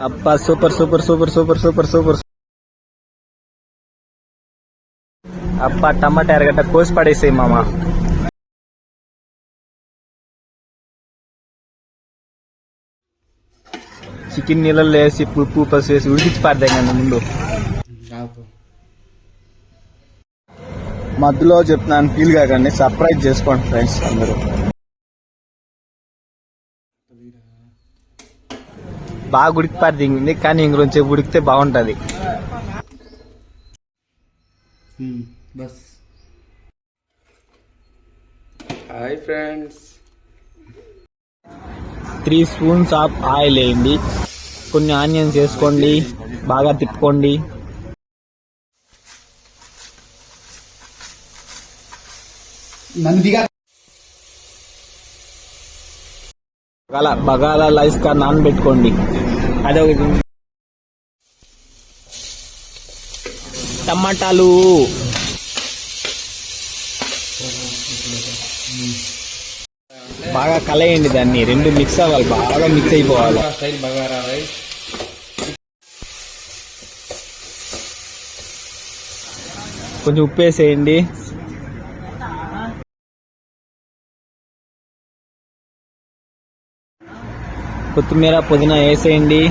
అబ్బా super super super super super super. అబ్బా టమాటా ఎరగడ్డ కోసి పడేసేయి మామ. చికెన్ నీళ్ళల్లో వేసి ఉప్పు పసుపు వేసి ఉడికించి పారదాం కదా ముందు. మధ్యలో చెప్తున్నాను ఫీల్ కాకండి, సర్ప్రైజ్ చేసుకోండి ఫ్రెండ్స్ అందరూ. బాగా ఉడికి పారదింగింది కానీ ఇంకొంచెం ఉడికితే బాగుంటది. Bus hi friends, 3 spoons of oil వేయండి, కొన్ని ఆనియన్స్ వేసుకోండి, బాగా తిప్పుకోండి. బగాలా రైస్ కా నానబెట్టుకోండి. అదే టమాటాలు బాగా కలయండి, దాన్ని రెండు మిక్స్ అవ్వాలి, బాగా మిక్స్ అయిపోవాలి. కొంచెం ఉప్పు వేసేయండి. కొత్తిమీర పుదీనా వేసేయండి.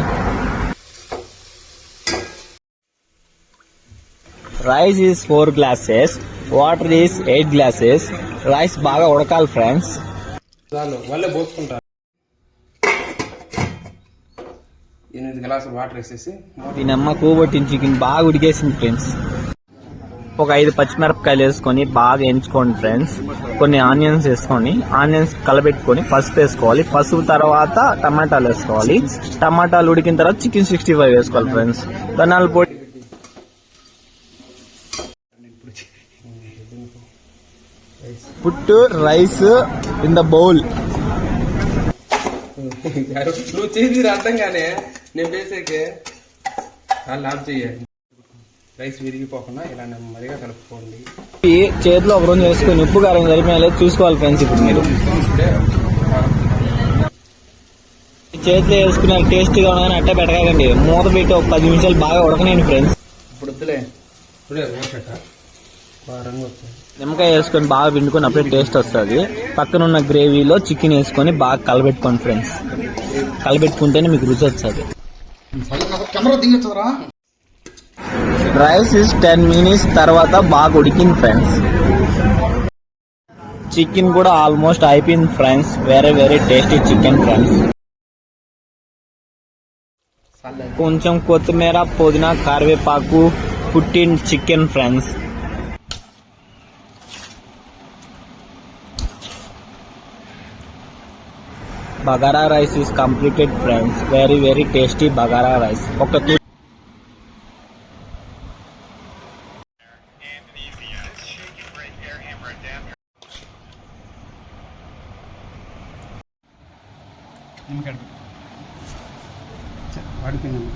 Rice is 4 glasses, water is 8 glasses. Rice బాగా ఉడకాలి ఫ్రెండ్స్. వాళ్ళే పోసుకుంటారు. 8 గ్లాసులు వాటర్ వేసేసి దీని అమ్మ కూబొట్టిన చికెన్ బాగా ఉడికేసింది ఫ్రెండ్స్. ఒక 5 పచ్చిమిరపకాయలు వేసుకొని బాగా ఎంచుకోండి ఫ్రెండ్స్. కొన్ని ఆనియన్స్ వేసుకొని ఆనియన్స్ కలబెట్టుకొని పసుపు వేసుకోవాలి. పసుపు తర్వాత టమాటాలు వేసుకోవాలి. టమాటాలు ఉడికిన తర్వాత చికెన్ 65 వేసుకోవాలి ఫ్రెండ్స్. ధనియాల పొడి, పుట్టు రైస్ ఇన్ ద బౌల్. నువ్వు చేసి అర్థంగానే నేను వేసేకే వాళ్ళు ఆఫ్ చేయాలి. రైస్ విరిగిపోకుండా ఇలా నెమ్మదిగా కలుపుకోండి. చేతిలో ఒక రోజు వేసుకొని ఉప్పు కారం సరిపోయా చూసుకోవాలి ఫ్రెండ్స్. ఇప్పుడు మీరు చేతిలో వేసుకున్న టేస్ట్గా ఉన్నదని అట్టే పెట్టకండి, మూత పెట్టి ఒక 10 నిమిషాలు బాగా ఉడకనండి ఫ్రెండ్స్. ఇప్పుడు వద్దులే, నిమ్మకాయ వేసుకొని బాగా పిండుకొని అప్పుడే టేస్ట్ వస్తుంది. పక్కన ఉన్న గ్రేవీలో చికెన్ వేసుకొని బాగా కలబెట్టుకోండి ఫ్రెండ్స్. కలబెట్టుకుంటేనే మీకు రుచి వస్తుంది. రైస్ ఇస్ 10 minutes తర్వాత బాగా ఉడికింది ఫ్రెండ్స్. చికెన్ కూడా ఆల్మోస్ట్ అయిపోయింది friends. Very very tasty chicken friends. కొంచెం కొత్తిమీర పుదీనా కరివేపాకు పుట్టిన chicken friends. Bagara rice is completed friends. Very very tasty bagara rice. ఒక వాడిపోయింది.